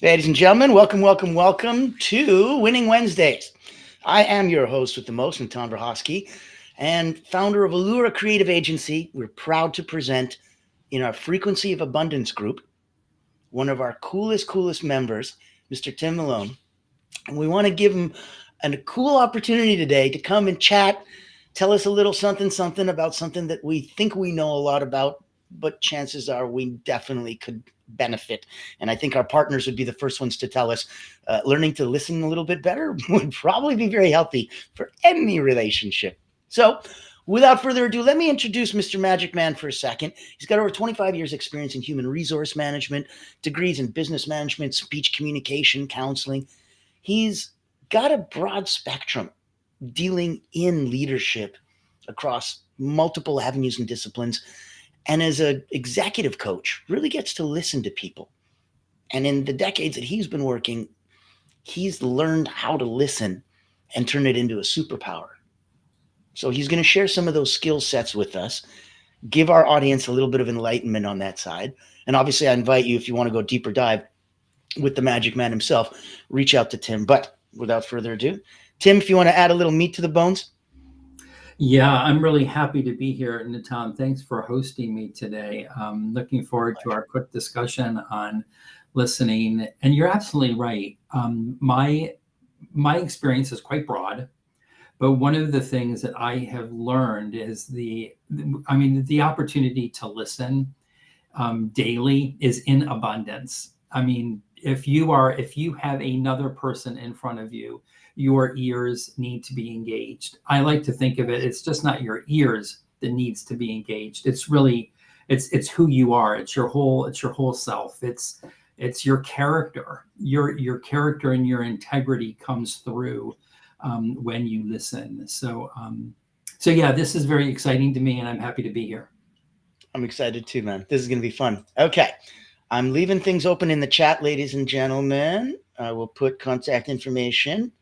Ladies and gentlemen, welcome, welcome, welcome to Winning Wednesdays. I am your host with the most, Natan Verhosky, and founder of Allura Creative Agency. We're proud to present in our Frequency of Abundance group one of our coolest members, Mr. Tim Malone. And we want to give him a cool opportunity today to come and chat, tell us a little something about something that we think we know a lot about, but chances are we definitely could benefit. And I think our partners would be the first ones to tell us learning to listen a little bit better would probably be very healthy for any relationship. So, without further ado, let me introduce Mr. Magic Man for a second. He's got over 25 years' experience in human resource management, degrees in business management, speech communication, counseling. He's got a broad spectrum dealing in leadership across multiple avenues and disciplines. And as an executive coach, really gets to listen to people. And in the decades that he's been working, he's learned how to listen and turn it into a superpower. So he's going to share some of those skill sets with us, give our audience a little bit of enlightenment on that side. And obviously, I invite you, if you want to go deeper dive with the Magic Man himself, reach out to Tim. But without further ado, Tim, if you want to add a little meat to the bones. Yeah, I'm really happy to be here, Natan. Thanks for hosting me today. Looking forward to our quick discussion on listening. And you're absolutely right. My experience is quite broad, but one of the things that I have learned is the opportunity to listen daily is in abundance. I mean, if you have another person in front of you, your ears need to be engaged. I like to think of it, it's just not your ears that needs to be engaged. It's really, it's who you are. It's your whole self. It's your character. Your character and your integrity comes through when you listen. So yeah, this is very exciting to me, and I'm happy to be here. I'm excited too, man. This is going to be fun. Okay. I'm leaving things open in the chat, ladies and gentlemen. I will put contact information.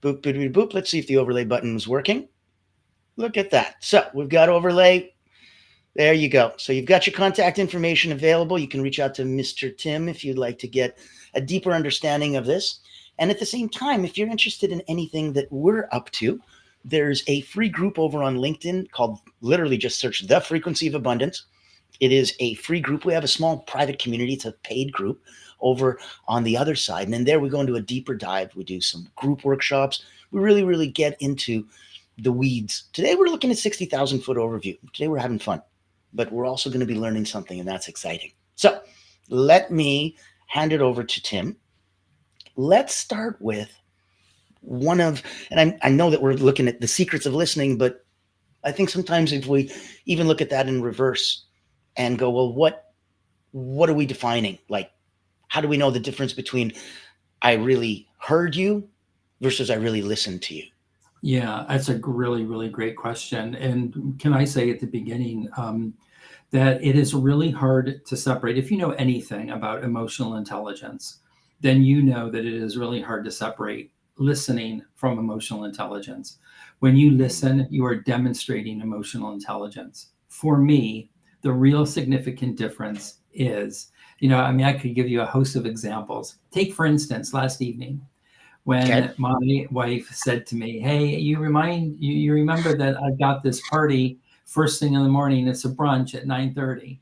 Boop, boop, boop, boop. Let's see if the overlay button is working. Look at that. So we've got overlay. There you go. So you've got your contact information available. You can reach out to Mr. Tim if you'd like to get a deeper understanding of this. And at the same time, if you're interested in anything that we're up to, there's a free group over on LinkedIn called, literally just search The Frequency of Abundance. It is a free group. We have a small private community. It's a paid group over on the other side. And in there, we go into a deeper dive. We do some group workshops. We really get into the weeds. Today, we're looking at 60,000 foot overview. Today, we're having fun, but we're also going to be learning something, and that's exciting. So let me hand it over to Tim. Let's start with one of, and I know that we're looking at the secrets of listening, but I think sometimes if we even look at that in reverse, and go, well, what are we defining? Like, how do we know the difference between I really heard you versus I really listened to you? Yeah, that's a really great question. And can I say at the beginning that it is really hard to separate. If you know anything about emotional intelligence, then you know that it is really hard to separate listening from emotional intelligence. When you listen, you are demonstrating emotional intelligence. For me, the real significant difference is, I could give you a host of examples. Take, for instance, last evening when my wife said to me, hey, you remember that I've got this party first thing in the morning. It's a brunch at 9:30.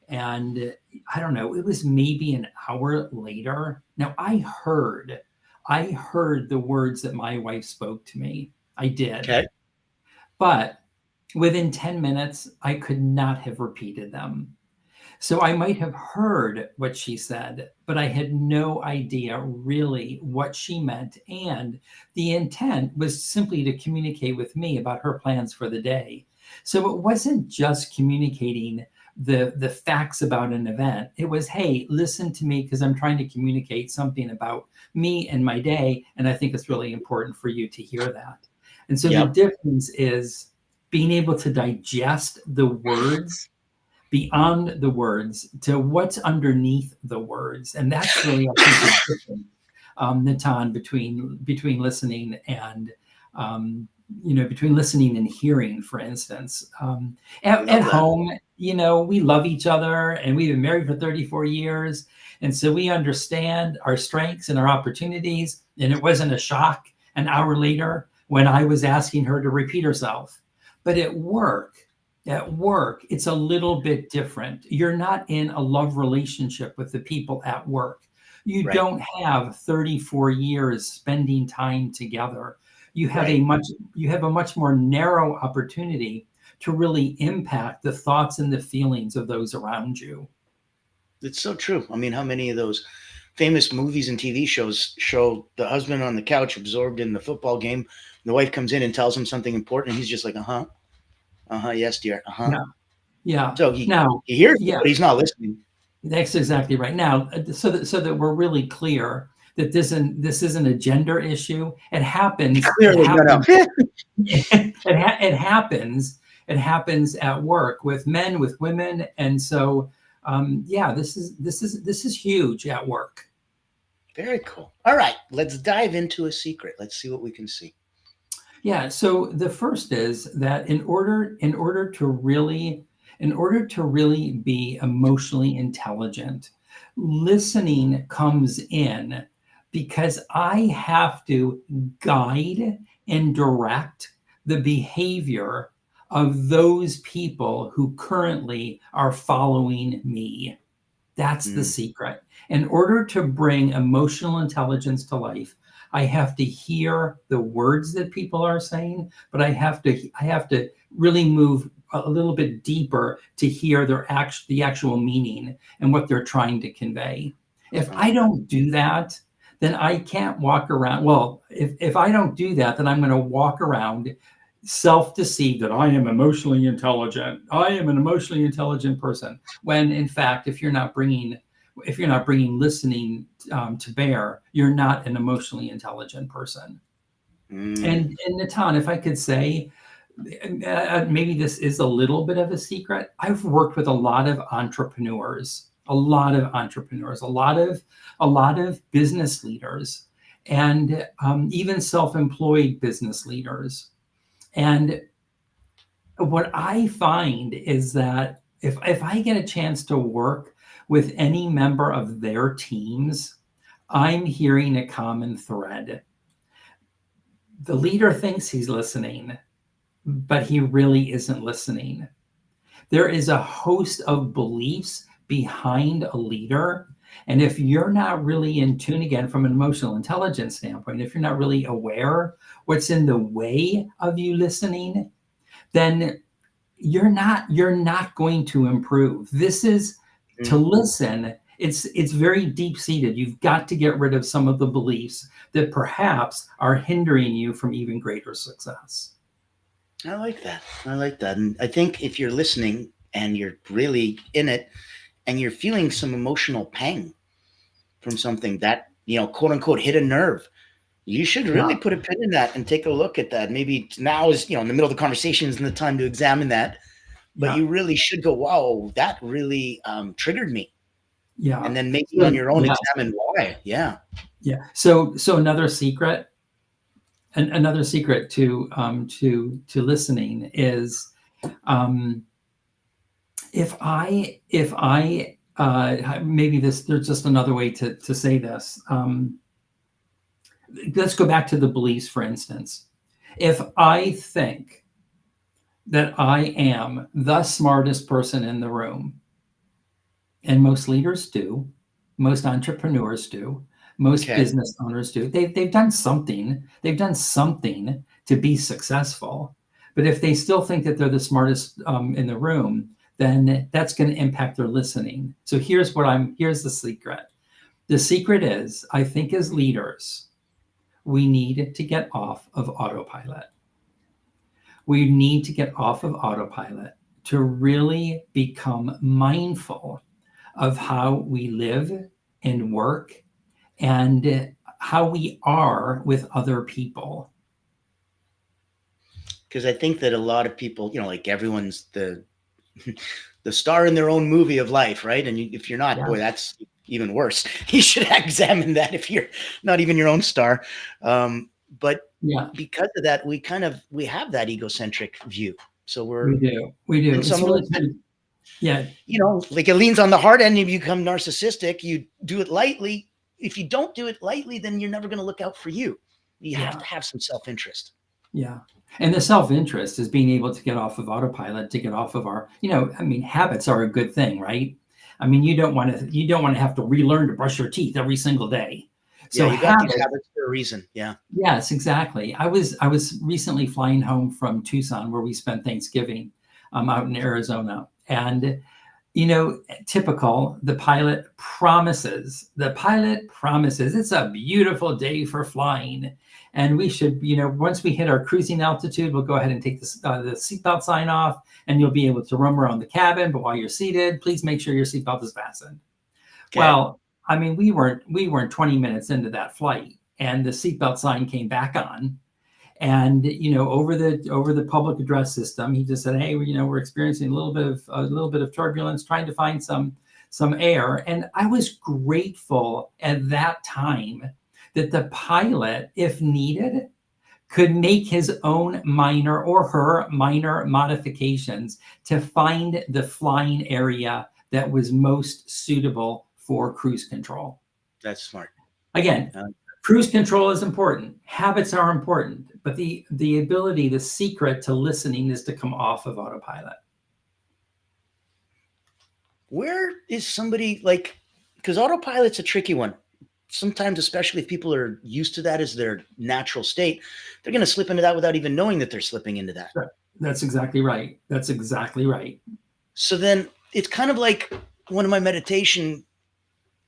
And I don't know, it was maybe an hour later. Now I heard the words that my wife spoke to me. I did. Okay. But within 10 minutes, I could not have repeated them. So I might have heard what she said, but I had no idea really what she meant. And the intent was simply to communicate with me about her plans for the day. So it wasn't just communicating the facts about an event. It was, hey, listen to me because I'm trying to communicate something about me and my day. And I think it's really important for you to hear that. And so the difference is being able to digest the words beyond the words to what's underneath the words. And that's really, I think, the difference, Natan, between listening and, between listening and hearing, for instance. At home, we love each other and we've been married for 34 years. And so we understand our strengths and our opportunities. And it wasn't a shock an hour later when I was asking her to repeat herself. But at work, it's a little bit different. You're not in a love relationship with the people at work. You Right. don't have 34 years spending time together. You have Right. a much more narrow opportunity to really impact the thoughts and the feelings of those around you. It's so true. I mean, how many of those famous movies and TV shows show the husband on the couch absorbed in the football game? And the wife comes in and tells him something important, and he's just like, yes, dear, Yeah, yeah. So he Now, he hears it, yeah, but he's not listening. that's exactly right. Now, so that we're really clear that this isn't a gender issue. It happens. It Clearly, no, no. happens. It happens at work with men, with women, and so yeah, this is huge at work. Very cool. All right, let's dive into a secret. Let's see what we can see. Yeah. So the first is that in order to really be emotionally intelligent, listening comes in because I have to guide and direct the behavior of those people who currently are following me. That's the Mm, secret. In order to bring emotional intelligence to life, I have to hear the words that people are saying, but I have to really move a little bit deeper to hear the actual meaning and what they're trying to convey. If I I like that. don't do that, then I can't walk around. Well, if I don't do that, then I'm going to walk around self-deceived that I am emotionally intelligent. I am an emotionally intelligent person. When in fact, if you're not bringing listening to bear, you're not an emotionally intelligent person. Mm, And Natan, if I could say, maybe this is a little bit of a secret. I've worked with a lot of entrepreneurs, a lot of business leaders, and even self-employed business leaders. And what I find is that if I get a chance to work with any member of their teams, I'm hearing a common thread. The leader thinks he's listening, but he really isn't listening. There is a host of beliefs behind a leader. And if you're not really in tune, again, from an emotional intelligence standpoint, if you're not really aware what's in the way of you listening, then you're not going to improve. This is to mm. listen. It's very deep seated. You've got to get rid of some of the beliefs that perhaps are hindering you from even greater success. I like that. I like that. And I think if you're listening and you're really in it and you're feeling some emotional pang from something that, quote unquote, hit a nerve, you should Yeah, really put a pin in that and take a look at that. Maybe now is, in the middle of the conversation isn't the time to examine that, but yeah, you really should go, wow, that really triggered me. yeah. And then maybe on So, your own yeah, examine why. Yeah. yeah. So another secret to listening is, um, if I maybe there's just another way to say this. Let's go back to the beliefs, for instance. If I think that I am the smartest person in the room, and most leaders do, most entrepreneurs do, most Okay. business owners do, they've done something. They've done something to be successful. But if they still think that they're the smartest in the room, then that's going to impact their listening. So here's the secret. The secret is, I think as leaders, we need to get off of autopilot. We need to get off of autopilot to really become mindful of how we live and work and how we are with other people. Because I think that a lot of people, like everyone's the star in their own movie of life, right? And if you're not, Yeah, boy, that's even worse. You should examine that if you're not even your own star. But yeah, because of that, we have that egocentric view. So we do. We do. and It's some of really us, kind of, Yeah. Like it leans on the hard end and you become narcissistic. You do it lightly. If you don't do it lightly, then you're never going to look out for you. You have to have some self-interest. Yeah. And the self-interest is being able to get off of autopilot, to get off of our, habits are a good thing, right? I mean, you don't want to have to relearn to brush your teeth every single day. So you got these habits for a reason. Yeah. Yes, exactly. I was recently flying home from Tucson, where we spent Thanksgiving, out in Arizona, and typical, the pilot promises it's a beautiful day for flying, and we should, once we hit our cruising altitude, we'll go ahead and take the seatbelt sign off, and you'll be able to roam around the cabin. But while you're seated, please make sure your seatbelt is fastened. Okay. Well, I mean, we weren't 20 minutes into that flight, and the seatbelt sign came back on. And over the public address system, he just said, "Hey, we're experiencing a little bit of turbulence, trying to find some air." And I was grateful at that time that the pilot, if needed, could make his own minor or her minor modifications to find the flying area that was most suitable for cruise control. That's smart. Again. Cruise control is important. Habits are important, but the ability, the secret to listening is to come off of autopilot. Where is somebody because autopilot's a tricky one. Sometimes, especially if people are used to that as their natural state, they're going to slip into that without even knowing that they're slipping into that. Sure. That's exactly right. So then it's kind of like one of my meditation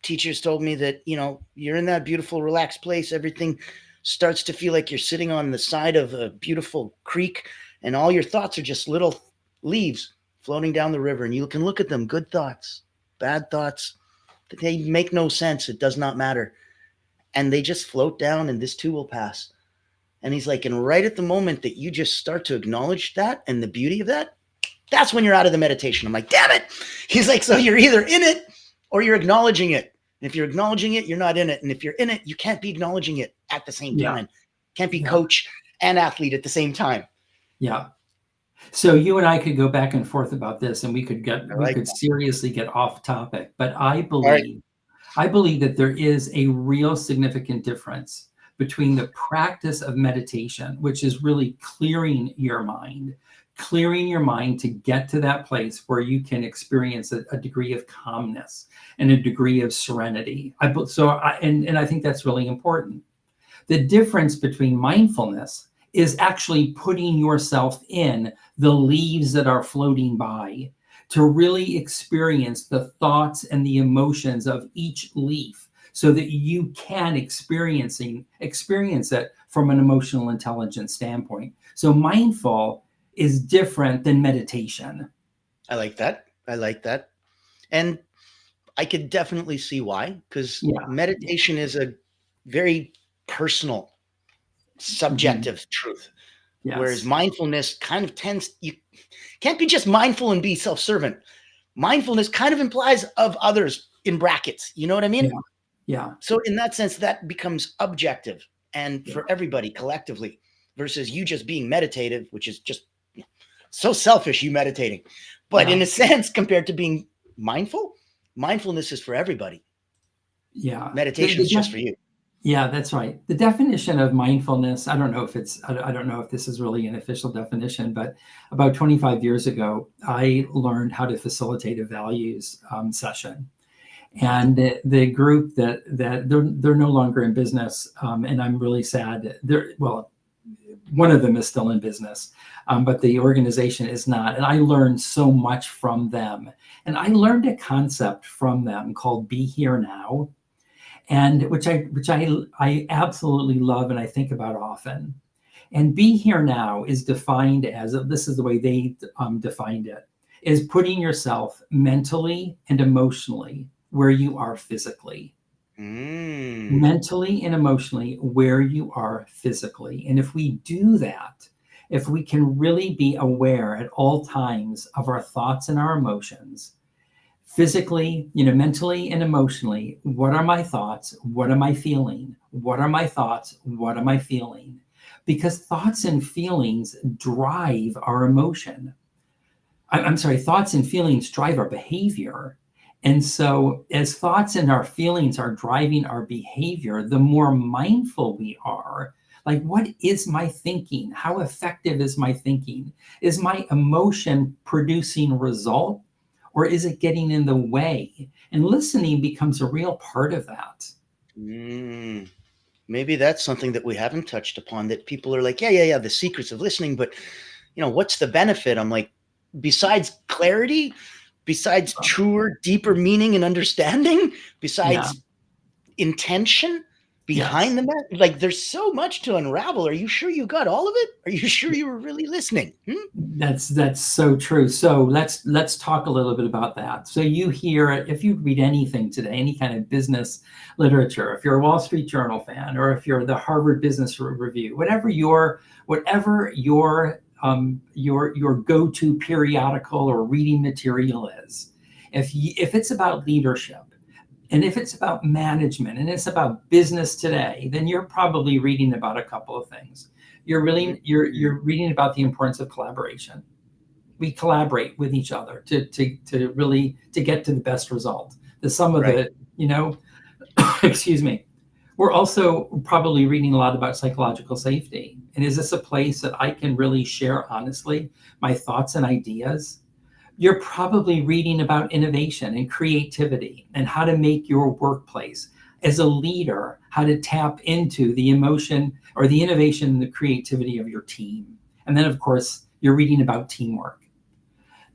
teachers told me that, you're in that beautiful, relaxed place. Everything starts to feel like you're sitting on the side of a beautiful creek, and all your thoughts are just little leaves floating down the river. And you can look at them, good thoughts, bad thoughts. They make no sense. It does not matter. And they just float down, and this too will pass. And he's like, and right at the moment that you just start to acknowledge that and the beauty of that, that's when you're out of the meditation. I'm like, damn it. He's like, so you're either in it or you're acknowledging it. And if you're acknowledging it, you're not in it. And if you're in it, you can't be acknowledging it at the same time. Can't be coach and athlete at the same time. Yeah. So you and I could go back and forth about this, and we could seriously get off topic. But I believe that there is a real significant difference between the practice of meditation, which is really clearing your mind to get to that place where you can experience a degree of calmness and a degree of serenity. I think that's really important. The difference between mindfulness is actually putting yourself in the leaves that are floating by to really experience the thoughts and the emotions of each leaf, so that you can experience it from an emotional intelligence standpoint. So mindful is different than meditation. I like that. And I could definitely see why, because meditation is a very personal, subjective truth. Yes. Whereas mindfulness kind of you can't be just mindful and be self-servant. Mindfulness kind of implies of others in brackets. You know what I mean? Yeah. So in that sense, that becomes objective and for everybody collectively, versus you just being meditative, which is just so selfish, you meditating. But in a sense, compared to being mindful, mindfulness is for everybody. Yeah. Meditation is just for you. Yeah, that's right. The definition of mindfulness, I don't know if this is really an official definition, but about 25 years ago, I learned how to facilitate a values session. And the group that they're no longer in business, and I'm really sad. One of them is still in business, but the organization is not. And I learned so much from them. And I learned a concept from them called "Be Here Now," and which I absolutely love and I think about often. And "Be Here Now" is defined as, this is the way they defined it, is putting yourself mentally and emotionally where you are physically. Mentally and emotionally where you are physically. And if we do that, if we can really be aware at all times of our thoughts and our emotions, physically, mentally and emotionally, what are my thoughts? What am I feeling? What are my thoughts? What am I feeling? Because thoughts and feelings drive our emotion. I'm sorry, thoughts and feelings drive our behavior. And so, as thoughts and our feelings are driving our behavior, the more mindful we are, like, what is my thinking? How effective is my thinking? Is my emotion producing result, or is it getting in the way? And listening becomes a real part of that. Mm, maybe that's something that we haven't touched upon, that people are like, yeah, the secrets of listening, but what's the benefit? I'm like, besides clarity, besides truer, deeper meaning and understanding, Yeah. besides intention Yes. behind the message, like, there's so much to unravel. Are you sure you got all of it? Are you sure you were really listening? That's so true. So let's talk a little bit about that. So you hear, if you read anything today, any kind of business literature, if you're a Wall Street Journal fan, or if you're the Harvard Business Review, whatever your go-to periodical or reading material is, if it's about leadership, and if it's about management, and it's about business today, then you're probably reading about a couple of things. You're reading about the importance of collaboration. We collaborate with each other to really to get to the best result. The sum of Right. the, excuse me. We're also probably reading a lot about psychological safety. And is this a place that I can really share honestly my thoughts and ideas? You're probably reading about innovation and creativity and how to make your workplace, as a leader, how to tap into the emotion or the innovation and the creativity of your team. And then, of course, you're reading about teamwork.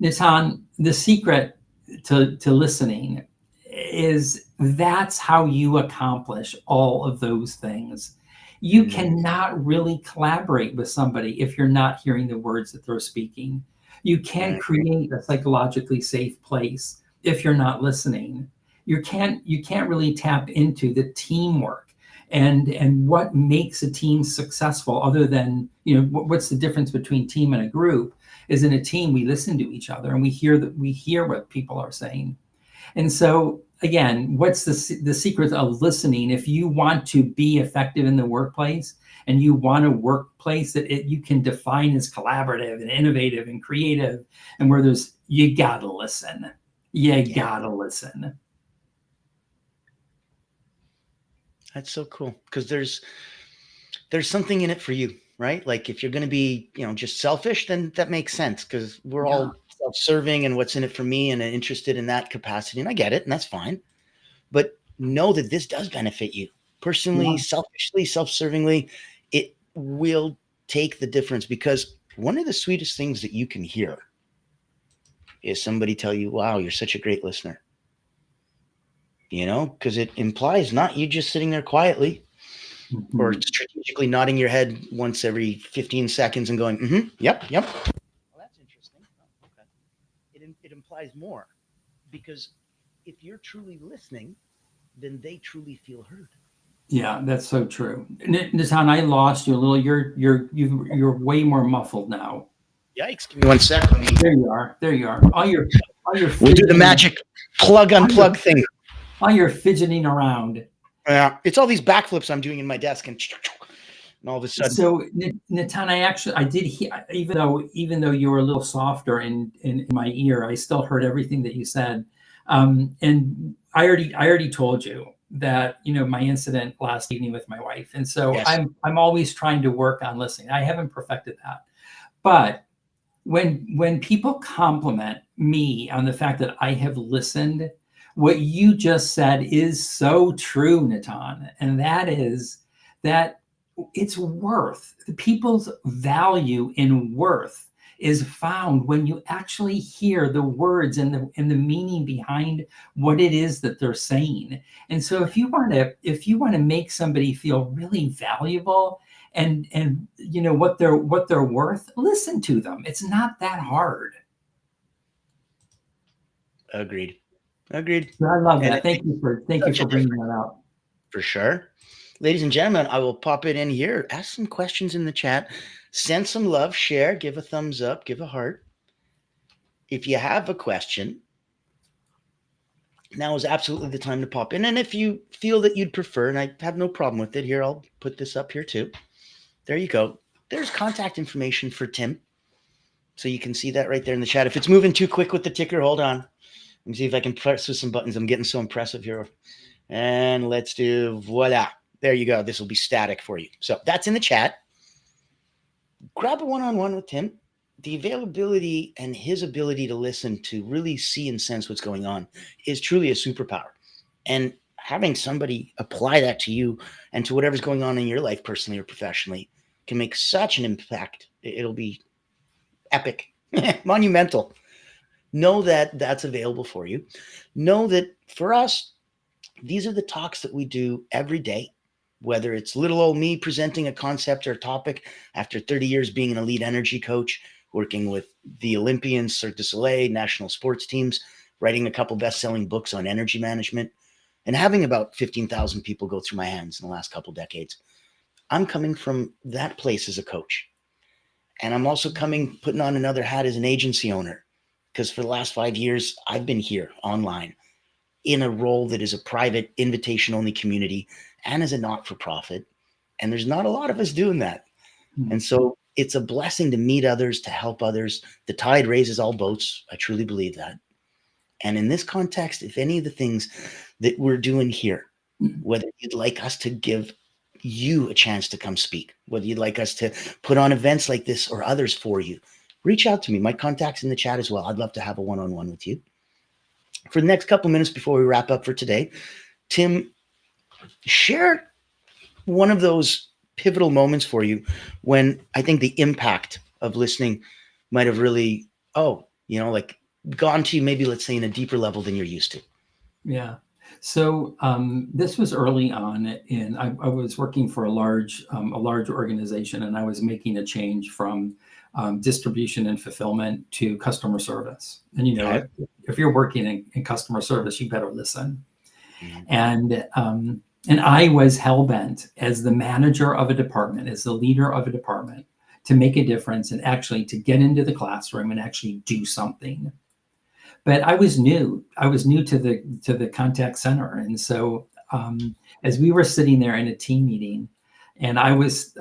Nitan, the secret to listening is that's how you accomplish all of those things. You cannot really collaborate with somebody if you're not hearing the words that they're speaking. You can't Right. create a psychologically safe place if you're not listening. You can't really tap into the teamwork and what makes a team successful, other than, what's the difference between team and a group, is in a team we listen to each other and we hear what people are saying. And so, again, what's the secret of listening? If you want to be effective in the workplace, and you want a workplace that you can define as collaborative and innovative and creative, and where you gotta listen. You Yeah, gotta listen. that's so cool, because there's something in it for you, right? Like, if you're going to be, just selfish, then that makes sense, because we're Yeah, all self-serving and what's in it for me and interested in that capacity. And I get it, and that's fine. But know that this does benefit you personally, yeah, selfishly, self-servingly. It will take the difference, because one of the sweetest things that you can hear is somebody tell you, wow, you're such a great listener, because it implies not you just sitting there quietly or mhm. strategically nodding your head once every 15 seconds and going, yep. Well, that's interesting. Oh, okay. It implies more, because if you're truly listening, then they truly feel heard. Yeah, that's so true. Natan, I lost you a little. You're way more muffled now. Yikes. Give me one sec. Let me, There you are. There you are. All your we'll do the fidgeting, magic plug all your unplug thing. all your fidgeting around. Yeah. It's all these backflips I'm doing in my desk, and all of a sudden, So, Natan, I did hear, even though you were a little softer in my ear, I still heard everything that you said. And I already told you that, my incident last evening with my wife, and so yes. I'm always trying to work on listening. I haven't perfected that, but when people compliment me on the fact that I have listened, what you just said is so true, Natan, and that is that it's worth, the people's value in worth is found when you actually hear the words and the meaning behind what it is that they're saying. And so if you want to make somebody feel really valuable, and what they're worth, listen to them. It's not that hard. Agreed. Agreed. So I love And that. it Thank makes you such a for bringing difference, that out. for sure. Ladies and gentlemen, I will pop it in here. Ask some questions in the chat. Send some love, share, give a thumbs up, give a heart. If you have a question, now is absolutely the time to pop in. And if you feel that you'd prefer, and I have no problem with it, here, I'll put this up here too. There you go. There's contact information for Tim. So you can see that right there in the chat. If it's moving too quick with the ticker, hold on. Let me see if I can press with some buttons. I'm getting so impressive here. And let's do, voila. There you go. This will be static for you. So that's in the chat. Grab a one-on-one with Tim. The availability and his ability to listen, to really see and sense what's going on, is truly a superpower. And having somebody apply that to you and to whatever's going on in your life, personally or professionally, can make such an impact. It'll be epic, monumental. Know that that's available for you. Know that for us, these are the talks that we do every day, whether it's little old me presenting a concept or a topic after 30 years being an elite energy coach, working with the Olympians, Cirque du Soleil, national sports teams, writing a couple best-selling books on energy management, and having about 15,000 people go through my hands in the last couple decades. I'm coming from that place as a coach. And I'm also putting on another hat as an agency owner, because for the last 5 years, I've been here online in a role that is a private invitation-only community and as a not-for-profit. And there's not a lot of us doing that. And so it's a blessing to meet others, to help others. The tide raises all boats. I truly believe that. And in this context, if any of the things that we're doing here, whether you'd like us to give you a chance to come speak, whether you'd like us to put on events like this or others for you, reach out to me. My contact's in the chat as well. I'd love to have a one-on-one with you. For the next couple minutes before we wrap up for today, Tim, share one of those pivotal moments for you when I think the impact of listening might have really, like gone to you, maybe let's say in a deeper level than you're used to. Yeah. So this was early on I was working for a large organization, and I was making a change from distribution and fulfillment to customer service. And, Okay. if you're working in customer service, you better listen. Mm-hmm. And I was hell-bent as the manager of a department, as the leader of a department, to make a difference and actually to get into the classroom and actually do something. But I was new. I was new to the contact center, and so as we were sitting there in a team meeting, and I was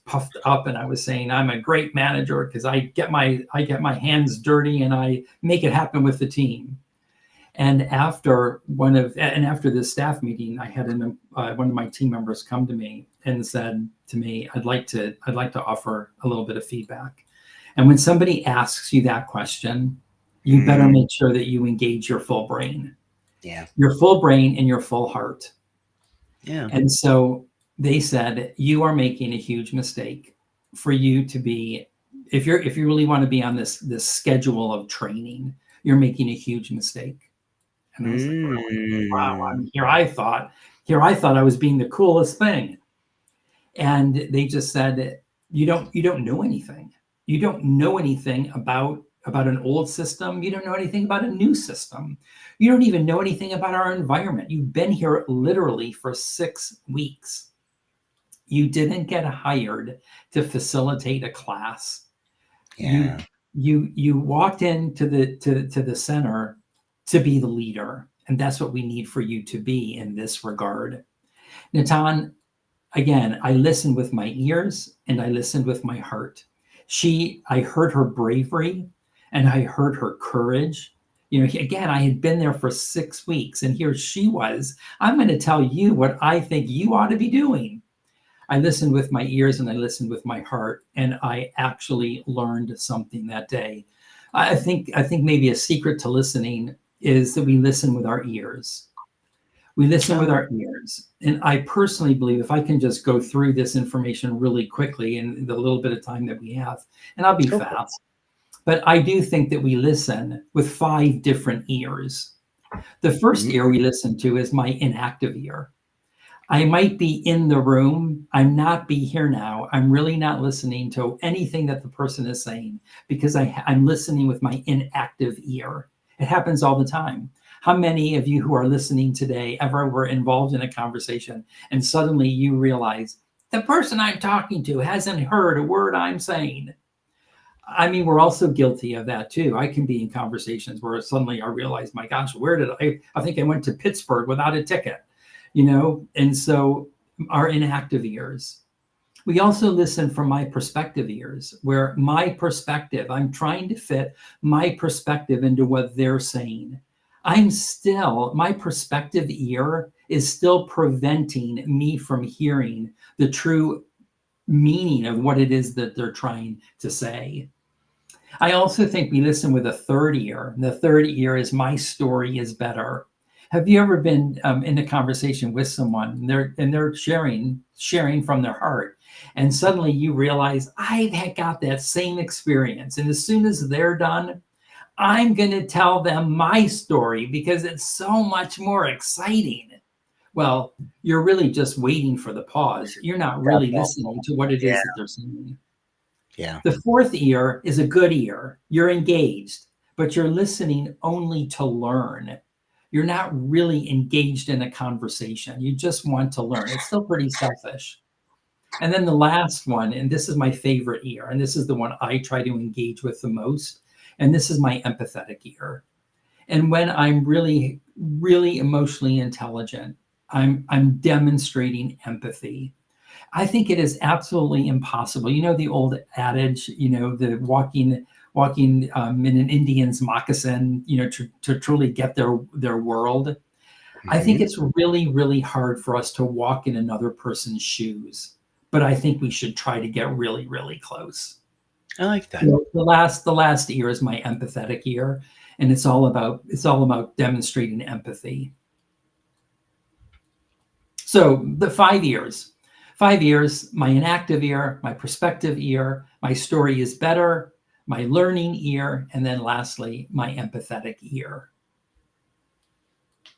puffed up, and I was saying I'm a great manager because I get my hands dirty and I make it happen with the team. And after this staff meeting, I had one of my team members come to me and said to me, I'd like to offer a little bit of feedback. And when somebody asks you that question, you better make sure that you engage your full brain. Yeah. Your full brain and your full heart. Yeah. And so they said, you are making a huge mistake for you to be, if you really want to be on this schedule of training, you're making a huge mistake. And I was like, wow, here I thought I was being the coolest thing. And they just said, you don't know anything. You don't know anything about an old system. You don't know anything about a new system. You don't even know anything about our environment. You've been here literally for 6 weeks. You didn't get hired to facilitate a class. Yeah. You walked into the center to be the leader. And that's what we need for you to be in this regard. Natan, again, I listened with my ears and I listened with my heart. I heard her bravery and I heard her courage. Again, I had been there for 6 weeks and here she was. I'm going to tell you what I think you ought to be doing. I listened with my ears and I listened with my heart, and I actually learned something that day. I think maybe a secret to listening is that we listen with our ears. We listen with our ears. And I personally believe, if I can just go through this information really quickly in the little bit of time that we have, and I'll be fast, but I do think that we listen with 5 different ears. The first ear we listen to is my inactive ear. I might be in the room. I'm not be here now. I'm really not listening to anything that the person is saying because I'm listening with my inactive ear. It happens all the time. How many of you who are listening today ever were involved in a conversation and suddenly you realize the person I'm talking to hasn't heard a word I'm saying? I mean, we're also guilty of that too. I can be in conversations where suddenly I realize, my gosh, where did I think I went to Pittsburgh without a ticket, and so our inactive ears. We also listen from my perspective ears, where my perspective, I'm trying to fit my perspective into what they're saying. My perspective ear is still preventing me from hearing the true meaning of what it is that they're trying to say. I also think we listen with a third ear. And the third ear is my story is better. Have you ever been in a conversation with someone and they're sharing from their heart, and suddenly you realize I've got that same experience, and as soon as they're done, I'm going to tell them my story because it's so much more exciting. Well, you're really just waiting for the pause. You're not really listening to what it Yeah. is that they're saying. Yeah. The fourth ear is a good ear. You're engaged, but you're listening only to learn. You're not really engaged in a conversation. You just want to learn. It's still pretty selfish. And then the last one, and this is my favorite ear, and this is the one I try to engage with the most, and this is my empathetic ear. And when I'm really, really emotionally intelligent, I'm demonstrating empathy. I think it is absolutely impossible. You know the old adage, the walking in an Indian's moccasin, to truly get their world. I think it's really, really hard for us to walk in another person's shoes, but I think we should try to get really, really close. I like that. The last ear is my empathetic ear, and it's all about demonstrating empathy. So the 5 ears. 5 ears, my inactive ear, my perspective ear, my story is better, my learning ear, and then lastly, my empathetic ear.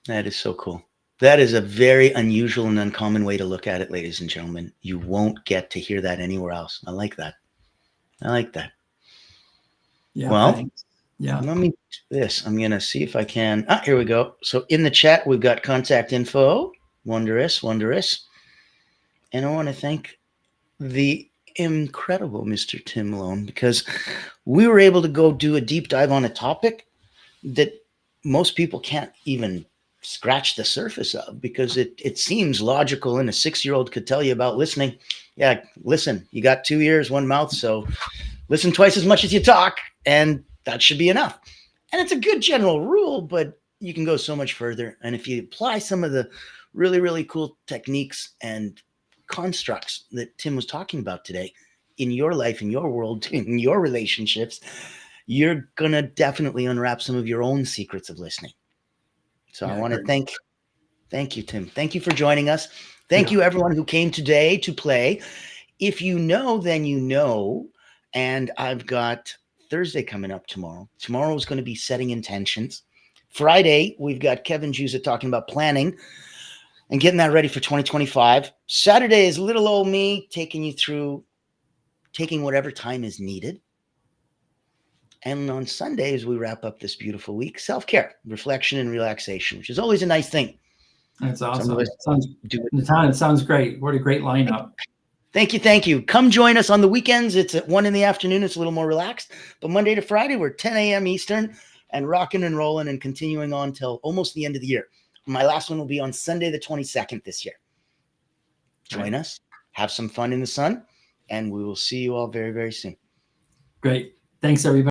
That is so cool. That is a very unusual and uncommon way to look at it, ladies and gentlemen. You won't get to hear that anywhere else. I like that. I like that. Yeah, well, thanks. Yeah. Let me do this. I'm going to see if I can. Here we go. So in the chat, we've got contact info. Wondrous, wondrous. And I want to thank the incredible Mr. Tim Lone, because we were able to go do a deep dive on a topic that most people can't even scratch the surface of, because it seems logical, and a 6-year-old could tell you about listening. Yeah, listen, you got 2 ears, 1 mouth, so listen twice as much as you talk, and that should be enough. And it's a good general rule, but you can go so much further. And if you apply some of the really, really cool techniques and constructs that Tim was talking about today in your life, in your world, in your relationships, you're going to definitely unwrap some of your own secrets of listening. So I want to thank you, Tim. Thank you for joining us. Thank you, everyone who came today to play. If you know, then you know. And I've got Thursday coming up tomorrow. Tomorrow is going to be setting intentions. Friday, we've got Kevin Juza talking about planning and getting that ready for 2025. Saturday is little old me taking you through taking whatever time is needed. And on Sunday, as we wrap up this beautiful week, self-care, reflection, and relaxation, which is always a nice thing. That's awesome. It sounds great. What a great lineup. Thank you. Thank you. Come join us on the weekends. It's at 1 p.m. It's a little more relaxed. But Monday to Friday, we're 10 a.m. Eastern and rocking and rolling and continuing on till almost the end of the year. My last one will be on Sunday, the 22nd this year. Join us. Have some fun in the sun. And we will see you all very, very soon. Great. Thanks, everybody.